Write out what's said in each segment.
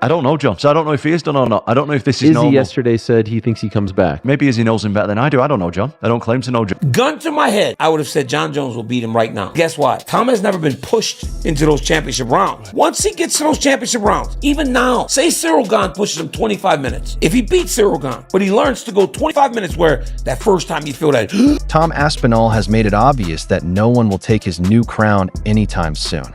I don't know, John. So I don't know if he is done or not. I don't know if this is Izzy normal. yesterday said he thinks he comes back. Maybe Izzy knows him better than I do. I don't know, John. I don't claim to know John. Gun to my head, I would have said Jon Jones will beat him right now. Guess what? Tom has never been pushed into those championship rounds. Once he gets to those championship rounds, even now, say Cyril Gane pushes him 25 minutes. If he beats Cyril Gane, but he learns to go 25 minutes where that first time you feel that Tom Aspinall has made it obvious that no one will take his new crown anytime soon.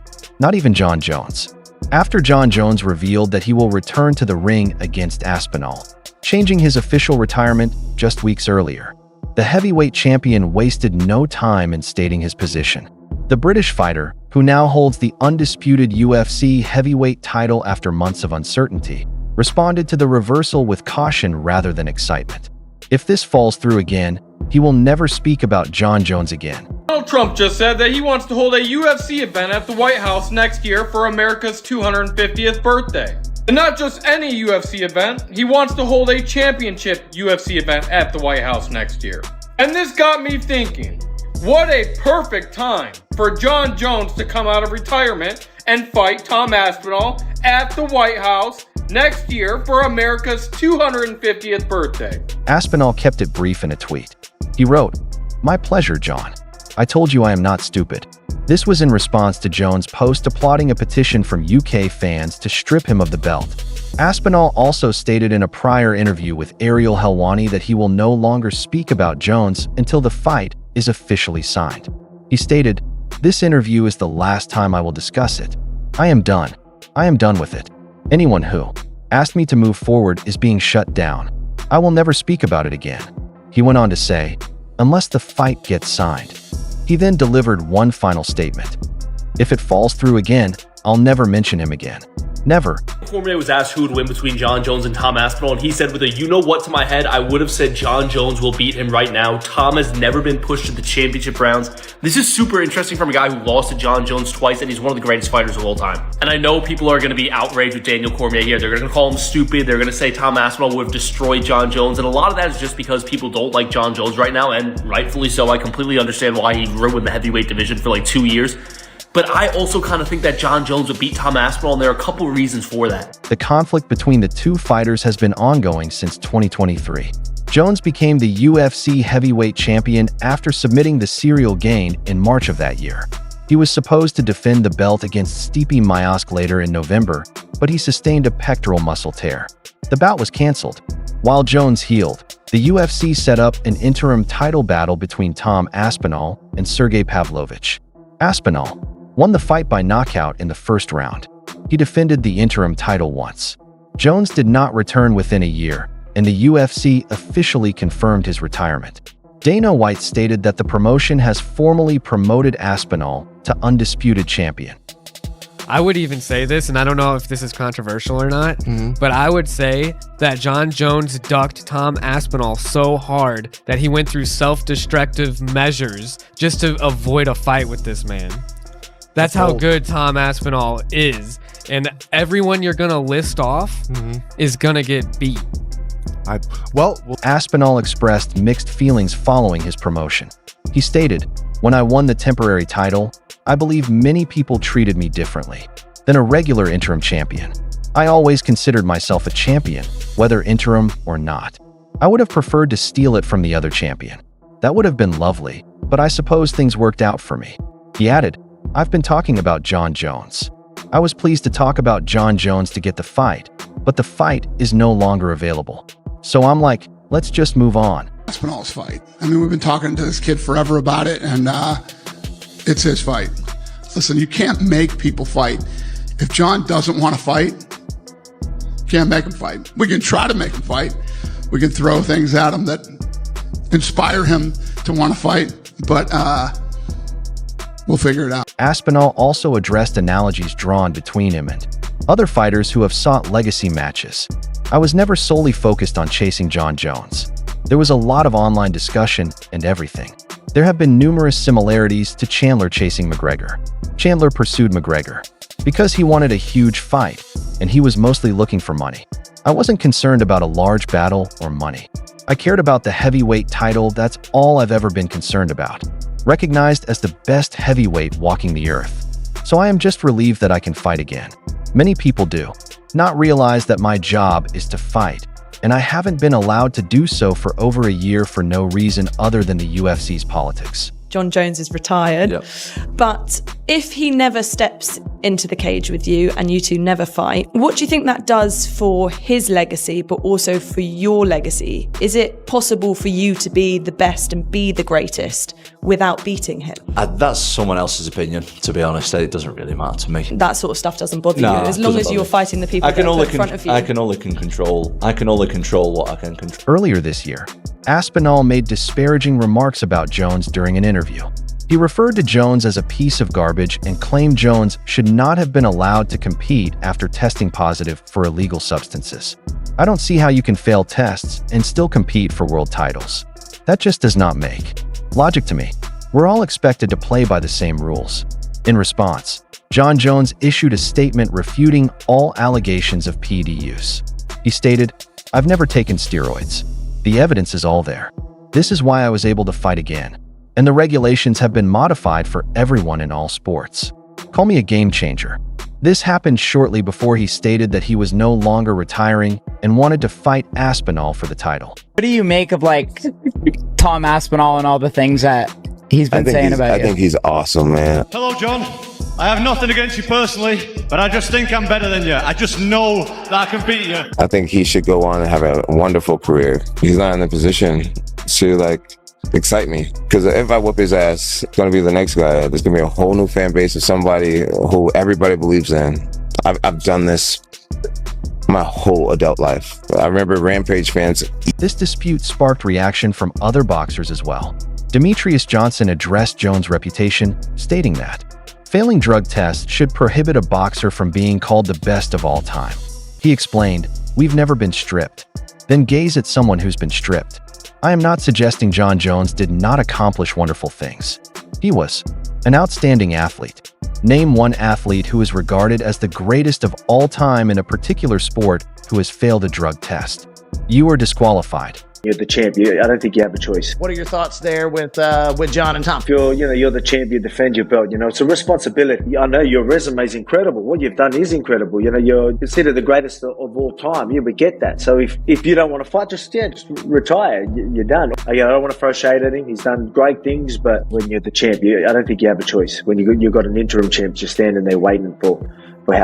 Not even Jon Jones. After Jon Jones revealed that he will return to the ring against Aspinall, changing his official retirement just weeks earlier, the heavyweight champion wasted no time in stating his position. The British fighter, who now holds the undisputed UFC heavyweight title after months of uncertainty, responded to the reversal with caution rather than excitement. If this falls through again, he will never speak about Jon Jones again. Donald Trump just said that he wants to hold a UFC event at the White House next year for America's 250th birthday. And not just any UFC event, he wants to hold a championship UFC event at the White House next year. And this got me thinking, what a perfect time for Jon Jones to come out of retirement and fight Tom Aspinall at the White House next year for America's 250th birthday. Aspinall kept it brief in a tweet. He wrote, "My pleasure, John. I told you I am not stupid." This was in response to Jones' post applauding a petition from UK fans to strip him of the belt. Aspinall also stated in a prior interview with Ariel Helwani that he will no longer speak about Jones until the fight is officially signed. He stated, "This interview is the last time I will discuss it. I am done. I am done with it. Anyone who asked me to move forward is being shut down. I will never speak about it again." He went on to say, "Unless the fight gets signed." He then delivered one final statement. "If it falls through again, I'll never mention him again. Never." Cormier was asked who would win between Jon Jones and Tom Aspinall, and he said with a you-know-what to my head, I would have said Jon Jones will beat him right now. Tom has never been pushed to the championship rounds. This is super interesting from a guy who lost to Jon Jones twice, and he's one of the greatest fighters of all time. And I know people are going to be outraged with Daniel Cormier here. They're going to call him stupid. They're going to say Tom Aspinall would have destroyed Jon Jones, and a lot of that is just because people don't like Jon Jones right now, and rightfully so. I completely understand why he ruined the heavyweight division for like 2 years. But I also kind of think that Jon Jones would beat Tom Aspinall, and there are a couple reasons for that. The conflict between the two fighters has been ongoing since 2023. Jones became the UFC heavyweight champion after submitting the Cyril Gane in March of that year. He was supposed to defend the belt against Stipe Miocic later in November, but he sustained a pectoral muscle tear. The bout was cancelled. While Jones healed, the UFC set up an interim title battle between Tom Aspinall and Sergey Pavlovich. Aspinall won the fight by knockout in the first round. He defended the interim title once. Jones did not return within a year, and the UFC officially confirmed his retirement. Dana White stated that the promotion has formally promoted Aspinall to undisputed champion. I would even say this, and I don't know if this is controversial or not, but I would say that Jon Jones ducked Tom Aspinall so hard that he went through self-destructive measures just to avoid a fight with this man. That's how good Tom Aspinall is. And everyone you're going to list off is going to get beat. Aspinall expressed mixed feelings following his promotion. He stated, "When I won the temporary title, I believe many people treated me differently than a regular interim champion. I always considered myself a champion, whether interim or not. I would have preferred to steal it from the other champion. That would have been lovely, but I suppose things worked out for me." He added, "I've been talking about Jon Jones. I was pleased to talk about Jon Jones to get the fight, but the fight is no longer available. So I'm like, let's just move on." Aspinall's fight. I mean, we've been talking to this kid forever about it, and it's his fight. Listen, you can't make people fight. If Jon doesn't want to fight, you can't make him fight. We can try to make him fight. We can throw things at him that inspire him to want to fight, but we'll figure it out. Aspinall also addressed analogies drawn between him and other fighters who have sought legacy matches. "I was never solely focused on chasing Jon Jones. There was a lot of online discussion and everything. There have been numerous similarities to Chandler chasing McGregor. Chandler pursued McGregor because he wanted a huge fight, and he was mostly looking for money. I wasn't concerned about a large battle or money. I cared about the heavyweight title. That's all I've ever been concerned about. Recognized as the best heavyweight walking the earth. So I am just relieved that I can fight again. Many people do. not realize that my job is to fight, and I haven't been allowed to do so for over a year for no reason other than the UFC's politics. Jon Jones is retired. Yep. But if he never steps into the cage with you and you two never fight, what do you think that does for his legacy, but also for your legacy? Is it possible for you to be the best and be the greatest without beating him? That's someone else's opinion, to be honest. It doesn't really matter to me. That sort of stuff doesn't bother No, you, as it long doesn't as you're bother me. fighting the people that are in front of you. I can only control what I can control. Earlier this year, Aspinall made disparaging remarks about Jones during an interview. He referred to Jones as a piece of garbage and claimed Jones should not have been allowed to compete after testing positive for illegal substances. I don't see how you can fail tests and still compete for world titles. That just does not make logic to me. We're all expected to play by the same rules. In response, Jon Jones issued a statement refuting all allegations of PD use. He stated, "I've never taken steroids. The evidence is all there. This is why I was able to fight again. And the regulations have been modified for everyone in all sports. Call me a game changer." This happened shortly before he stated that he was no longer retiring and wanted to fight Aspinall for the title. What do you make of like Tom Aspinall and all the things that he's been saying about you? I think he's awesome, man. Hello, John. I have nothing against you personally, but I just think I'm better than you. I just know that I can beat you. I think he should go on and have a wonderful career. He's not in the position to excite me, because if I whoop his ass, it's gonna be the next guy. There's gonna be a whole new fan base of somebody who everybody believes in. I've done this my whole adult life. I remember Rampage fans. This dispute sparked reaction from other boxers as well. Demetrious Johnson addressed Jones' reputation, stating that failing drug tests should prohibit a boxer from being called the best of all time. He explained, "We've never been stripped." Then gaze at someone who's been stripped. I am not suggesting Jon Jones did not accomplish wonderful things. He was an outstanding athlete. Name one athlete who is regarded as the greatest of all time in a particular sport who has failed a drug test. You are disqualified. You're the champion. I don't think you have a choice. What are your thoughts there with Jon and Tom? If you're the champion, defend your belt. It's a responsibility. I know your resume is incredible. What you've done is incredible. You're considered the greatest of all time. We get that. So if you don't want to fight, just retire. You're done. I don't want to throw shade at him. He's done great things, but when you're the champion, I don't think you have a choice. When you've got an interim champ just standing there waiting for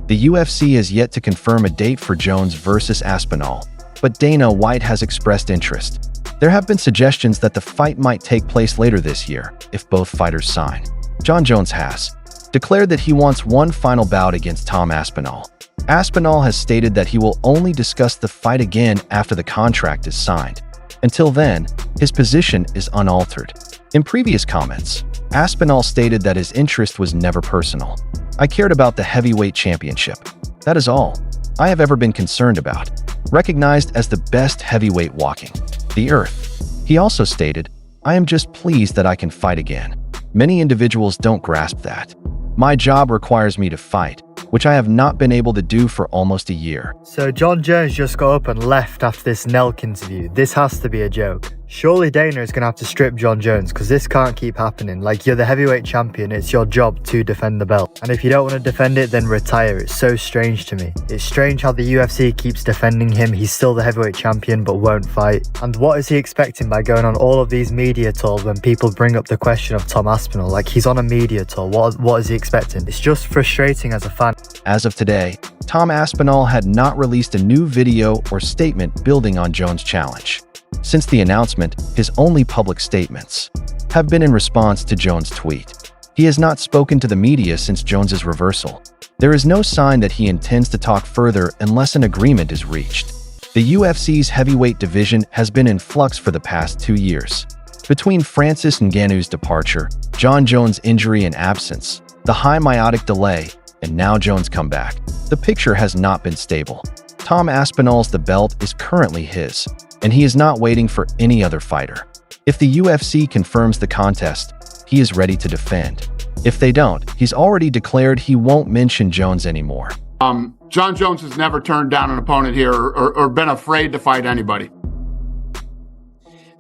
The UFC has yet to confirm a date for Jones versus Aspinall, but Dana White has expressed interest. There have been suggestions that the fight might take place later this year if both fighters sign. Jon Jones has declared that he wants one final bout against Tom Aspinall. Aspinall has stated that he will only discuss the fight again after the contract is signed. Until then, his position is unaltered. In previous comments, Aspinall stated that his interest was never personal. "I cared about the heavyweight championship. That is all I have ever been concerned about." Recognized as the best heavyweight walking the earth. He also stated, "I am just pleased that I can fight again. Many individuals don't grasp that. My job requires me to fight, which I have not been able to do for almost a year." So Jon Jones just got up and left after this Nelk interview. This has to be a joke. Surely Dana is going to have to strip Jon Jones, because this can't keep happening. You're the heavyweight champion, it's your job to defend the belt. And if you don't want to defend it, then retire. It's so strange to me. It's strange how the UFC keeps defending him. He's still the heavyweight champion, but won't fight. And what is he expecting by going on all of these media tours when people bring up the question of Tom Aspinall? He's on a media tour. What is he expecting? It's just frustrating as a fan. As of today, Tom Aspinall had not released a new video or statement building on Jones' challenge. Since the announcement, his only public statements have been in response to Jones' tweet. He has not spoken to the media since Jones's reversal. There is no sign that he intends to talk further unless an agreement is reached. The UFC's heavyweight division has been in flux for the past 2 years. Between Francis Ngannou's departure, Jon Jones' injury and absence, the high meiotic delay, and now Jones' comeback, the picture has not been stable. Tom Aspinall's the belt is currently his, and he is not waiting for any other fighter. If the UFC confirms the contest, he is ready to defend. If they don't, he's already declared he won't mention Jones anymore. Jon Jones has never turned down an opponent here or been afraid to fight anybody.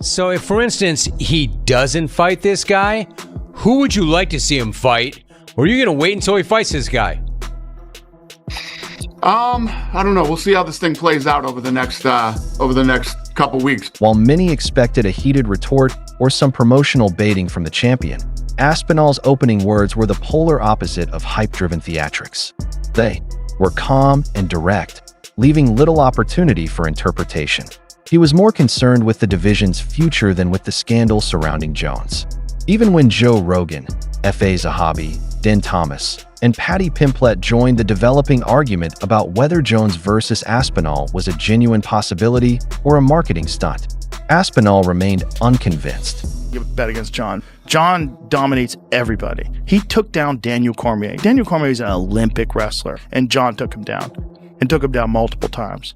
So if, for instance, he doesn't fight this guy, who would you like to see him fight? Or are you going to wait until he fights this guy? I don't know. We'll see how this thing plays out over the next couple weeks. While many expected a heated retort or some promotional baiting from the champion, Aspinall's opening words were the polar opposite of hype-driven theatrics. They were calm and direct, leaving little opportunity for interpretation. He was more concerned with the division's future than with the scandal surrounding Jones. Even when Joe Rogan, Farah Zahabi, Den Thomas, and Paddy Pimblett joined the developing argument about whether Jones versus Aspinall was a genuine possibility or a marketing stunt, Aspinall remained unconvinced. You bet against John. John dominates everybody. He took down Daniel Cormier. Daniel Cormier is an Olympic wrestler, and John took him down, and took him down multiple times.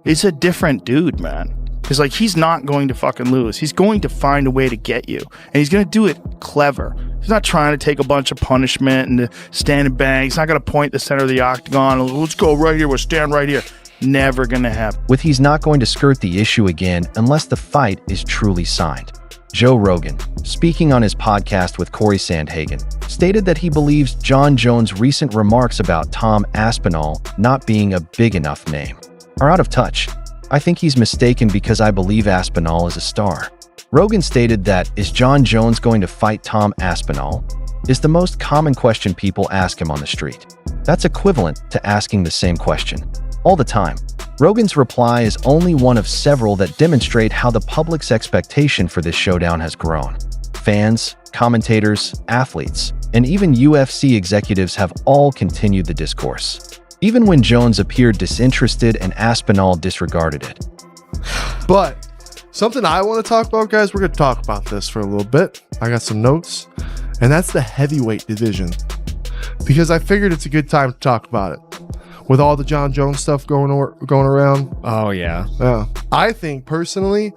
It's a different dude, man. It's like, he's not going to fucking lose. He's going to find a way to get you, and he's going to do it clever. He's not trying to take a bunch of punishment and stand and bang. He's not going to point the center of the octagon and let's go right here, we'll stand right here. Never going to happen. With he's not going to skirt the issue again unless the fight is truly signed. Joe Rogan, speaking on his podcast with Corey Sandhagen, stated that he believes Jon Jones' recent remarks about Tom Aspinall not being a big enough name are out of touch. I think he's mistaken because I believe Aspinall is a star. Rogan stated that, is Jon Jones going to fight Tom Aspinall? Is the most common question people ask him on the street. That's equivalent to asking the same question all the time. Rogan's reply is only one of several that demonstrate how the public's expectation for this showdown has grown. Fans, commentators, athletes, and even UFC executives have all continued the discourse, even when Jones appeared disinterested and Aspinall disregarded it. But something I want to talk about, guys, we're going to talk about this for a little bit. I got some notes, and that's the heavyweight division, because I figured it's a good time to talk about it. With all the Jon Jones stuff going around. Oh, yeah. Yeah. I think, personally,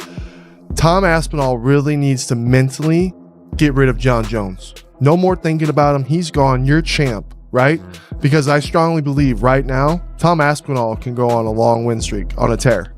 Tom Aspinall really needs to mentally get rid of Jon Jones. No more thinking about him. He's gone. You're champ, right? Because I strongly believe right now, Tom Aspinall can go on a long win streak, on a tear.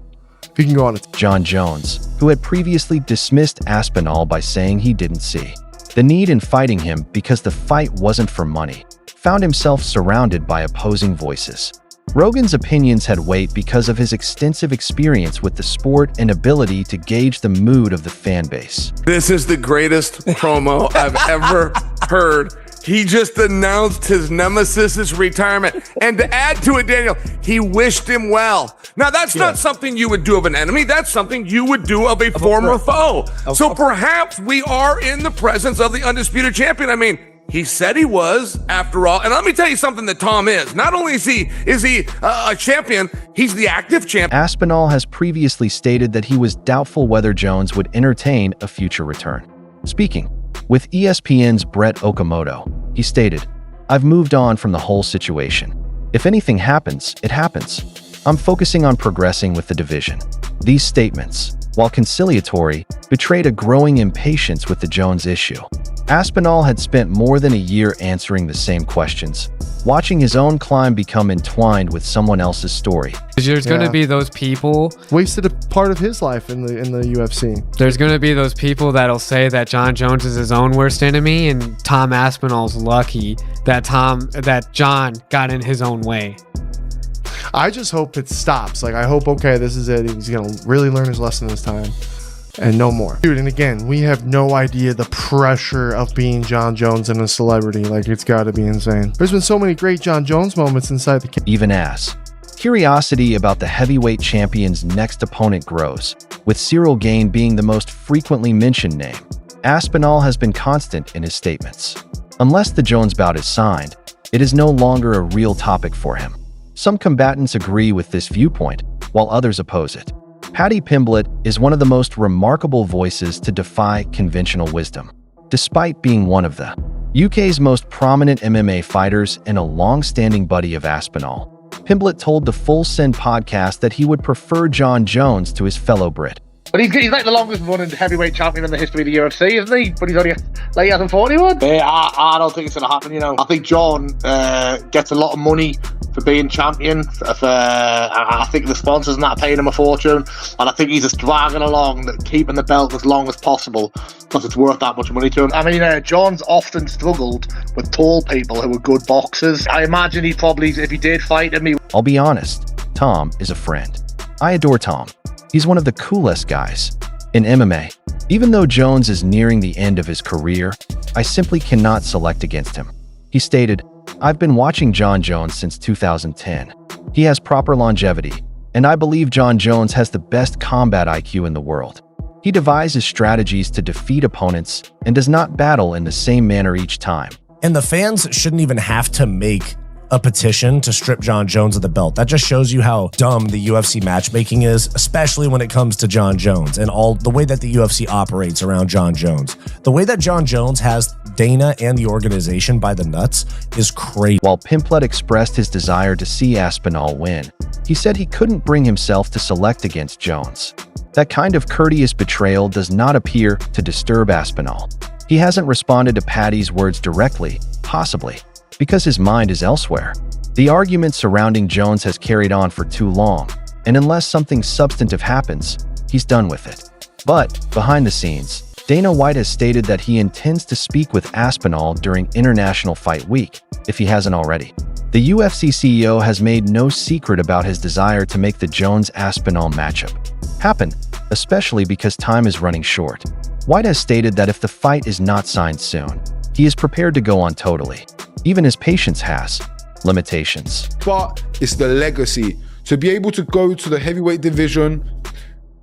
He can go on a Jon Jones, who had previously dismissed Aspinall by saying he didn't see the need in fighting him because the fight wasn't for money, found himself surrounded by opposing voices. Rogan's opinions had weight because of his extensive experience with the sport and ability to gauge the mood of the fan base. This is the greatest promo I've ever heard. He just announced his nemesis's retirement. And to add to it, Daniel, he wished him well. Now, that's not something you would do of an enemy. That's something you would do of a former foe. So perhaps we are in the presence of the undisputed champion. I mean, he said he was, after all. And let me tell you something that Tom is. Not only is he a champion, he's the active champion. Aspinall has previously stated that he was doubtful whether Jones would entertain a future return. Speaking with ESPN's Brett Okamoto, he stated, "I've moved on from the whole situation. If anything happens, it happens. I'm focusing on progressing with the division." These statements, while conciliatory, betrayed a growing impatience with the Jones issue. Aspinall had spent more than a year answering the same questions, watching his own climb become entwined with someone else's story. There's going to be those people wasted a part of his life in the UFC. There's going to be those people that'll say that Jon Jones is his own worst enemy, and Tom Aspinall's lucky that Jon got in his own way. I just hope it stops. Like, I hope, okay, this is it. He's going to really learn his lesson this time. And no more. Dude, and again, we have no idea the pressure of being Jon Jones and a celebrity. Like, it's got to be insane. There's been so many great Jon Jones moments inside the cage. Even as curiosity about the heavyweight champion's next opponent grows, with Cyril Gane being the most frequently mentioned name, Aspinall has been constant in his statements. Unless the Jones bout is signed, it is no longer a real topic for him. Some combatants agree with this viewpoint, while others oppose it. Paddy Pimblett is one of the most remarkable voices to defy conventional wisdom. Despite being one of the UK's most prominent MMA fighters and a long-standing buddy of Aspinall, Pimblett told the Full Send podcast that he would prefer Jon Jones to his fellow Brit. But he's like the longest running heavyweight champion in the history of the UFC, isn't he? But he's only like he hasn't fought anyone. I don't think it's going to happen, you know. I think Jon gets a lot of money for being champion. I think the sponsors and that are paying him a fortune. And I think he's just dragging along, keeping the belt as long as possible because it's worth that much money to him. I mean, Jon's often struggled with tall people who are good boxers. I imagine he probably, if he did fight him, he I'll be honest, Tom is a friend. I adore Tom. He's one of the coolest guys in MMA. Even though Jones is nearing the end of his career, I simply cannot select against him. He stated, "I've been watching Jon Jones since 2010. He has proper longevity, and I believe Jon Jones has the best combat IQ in the world. He devises strategies to defeat opponents and does not battle in the same manner each time." And the fans shouldn't even have to make a petition to strip Jon Jones of the belt. That just shows you how dumb the UFC matchmaking is, especially when it comes to Jon Jones and all the way that the UFC operates around Jon Jones. The way that Jon Jones has Dana and the organization by the nuts is crazy. While Pimblett expressed his desire to see Aspinall win, he said he couldn't bring himself to select against Jones. That kind of courteous betrayal does not appear to disturb Aspinall. He hasn't responded to Paddy's words directly, possibly because his mind is elsewhere. The argument surrounding Jones has carried on for too long, and unless something substantive happens, he's done with it. But, behind the scenes, Dana White has stated that he intends to speak with Aspinall during International Fight Week, if he hasn't already. The UFC CEO has made no secret about his desire to make the Jones-Aspinall matchup happen, especially because time is running short. White has stated that if the fight is not signed soon, he is prepared to go on totally. Even his patience has limitations. But it's the legacy. To be able to go to the heavyweight division,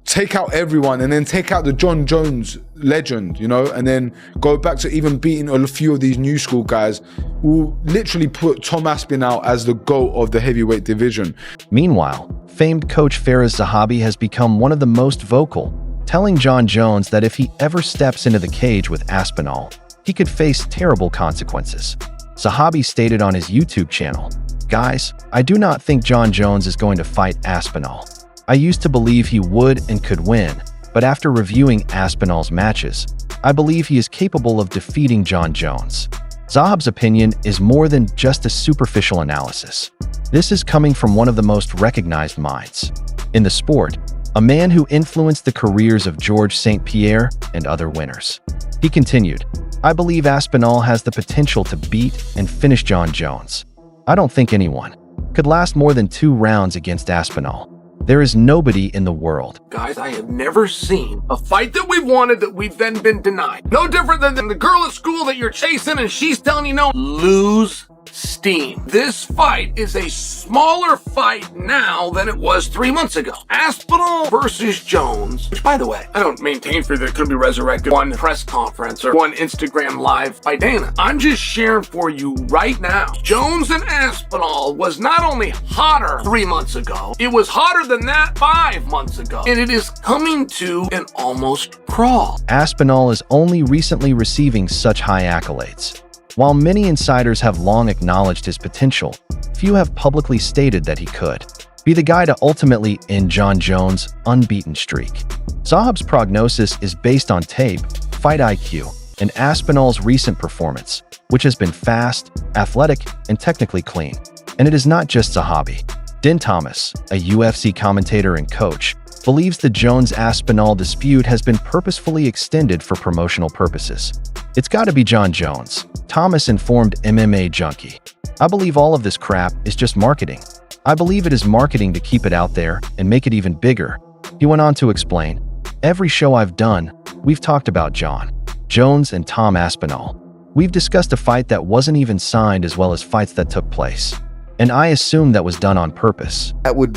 take out everyone, and then take out the Jon Jones legend, you know, and then go back to even beating a few of these new school guys, will literally put Tom Aspinall as the GOAT of the heavyweight division. Meanwhile, famed coach Farah Zahabi has become one of the most vocal, telling Jon Jones that if he ever steps into the cage with Aspinall, he could face terrible consequences. Zahabi stated on his YouTube channel, "Guys, I do not think Jon Jones is going to fight Aspinall. I used to believe he would and could win, but after reviewing Aspinall's matches, I believe he is capable of defeating Jon Jones." Zahab's opinion is more than just a superficial analysis. This is coming from one of the most recognized minds in the sport, a man who influenced the careers of George St. Pierre and other winners. He continued, "I believe Aspinall has the potential to beat and finish Jon Jones. I don't think anyone could last more than 2 rounds against Aspinall. There is nobody in the world." Guys, I have never seen a fight that we've wanted that we've then been denied. No different than the girl at school that you're chasing and she's telling you no. Lose steam. This fight is a smaller fight now than it was 3 months ago. Aspinall versus Jones, which, by the way, I don't maintain for that could be resurrected one press conference or one Instagram live by Dana. I'm just sharing for you right now. Jones and Aspinall was not only hotter 3 months ago, it was hotter than that 5 months ago, and it is coming to an almost crawl. Aspinall is only recently receiving such high accolades. While many insiders have long acknowledged his potential, few have publicly stated that he could be the guy to ultimately end Jon Jones' unbeaten streak. Zahab's prognosis is based on tape, fight IQ, and Aspinall's recent performance, which has been fast, athletic, and technically clean. And it is not just Zahabi. Den Thomas, a UFC commentator and coach, believes the Jones-Aspinall dispute has been purposefully extended for promotional purposes. "It's got to be Jon Jones," Thomas informed MMA Junkie. "I believe all of this crap is just marketing. I believe it is marketing to keep it out there and make it even bigger." He went on to explain, "Every show I've done, we've talked about Jon Jones and Tom Aspinall. We've discussed a fight that wasn't even signed as well as fights that took place. And I assume that was done on purpose." That would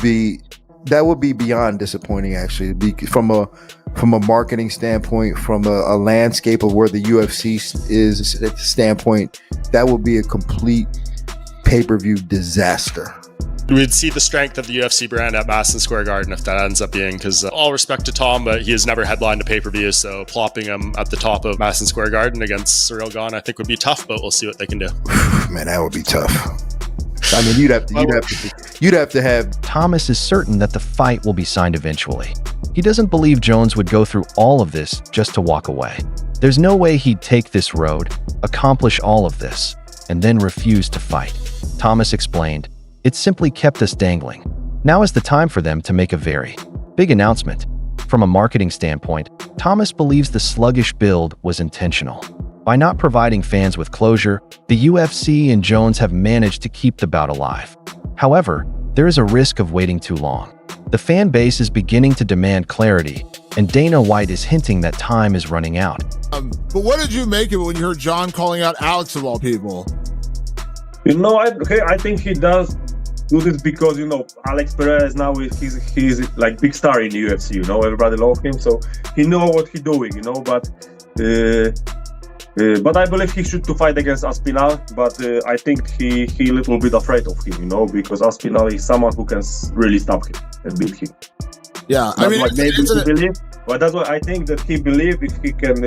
be beyond disappointing, actually, from a marketing standpoint, from a landscape of where the UFC is standpoint. That would be a complete pay-per-view disaster. We'd see the strength of the UFC brand at Madison Square Garden if that ends up being, because all respect to Tom, but he has never headlined a pay-per-view, so plopping him at the top of Madison Square Garden against Ciryl Gane I think would be tough, but we'll see what they can do. Man, that would be tough. I mean, you'd have to have. Thomas is certain that the fight will be signed eventually. He doesn't believe Jones would go through all of this just to walk away. There's no way he'd take this road, accomplish all of this, and then refuse to fight. Thomas explained, "It simply kept us dangling. Now is the time for them to make a very big announcement." From a marketing standpoint, Thomas believes the sluggish build was intentional. By not providing fans with closure, the UFC and Jones have managed to keep the bout alive. However, there is a risk of waiting too long. The fan base is beginning to demand clarity, and Dana White is hinting that time is running out. But what did you make of it when you heard John calling out Alex of all people? I think he does do this because, Alex Perez now he's like big star in the UFC, everybody loves him, so he know what he's doing, but I believe he should to fight against Aspinall, but I think he a little bit afraid of him, because Aspinall is someone who can really stop him and beat him. Yeah, But that's what I think, that he believes if he can,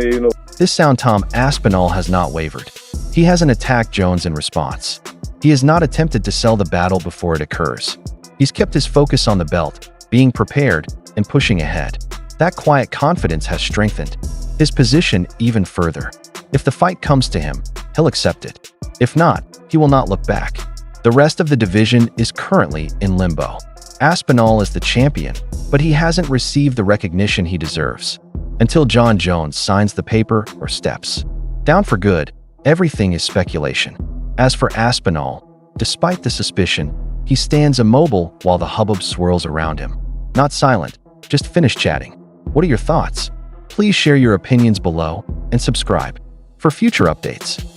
This sound Tom Aspinall has not wavered. He hasn't attacked Jones in response. He has not attempted to sell the battle before it occurs. He's kept his focus on the belt, being prepared, and pushing ahead. That quiet confidence has strengthened his position even further. If the fight comes to him, he'll accept it. If not, he will not look back. The rest of the division is currently in limbo. Aspinall is the champion, but he hasn't received the recognition he deserves. Until Jon Jones signs the paper or steps down for good, everything is speculation. As for Aspinall, despite the suspicion, he stands immobile while the hubbub swirls around him. Not silent, just finished chatting. What are your thoughts? Please share your opinions below and subscribe for future updates.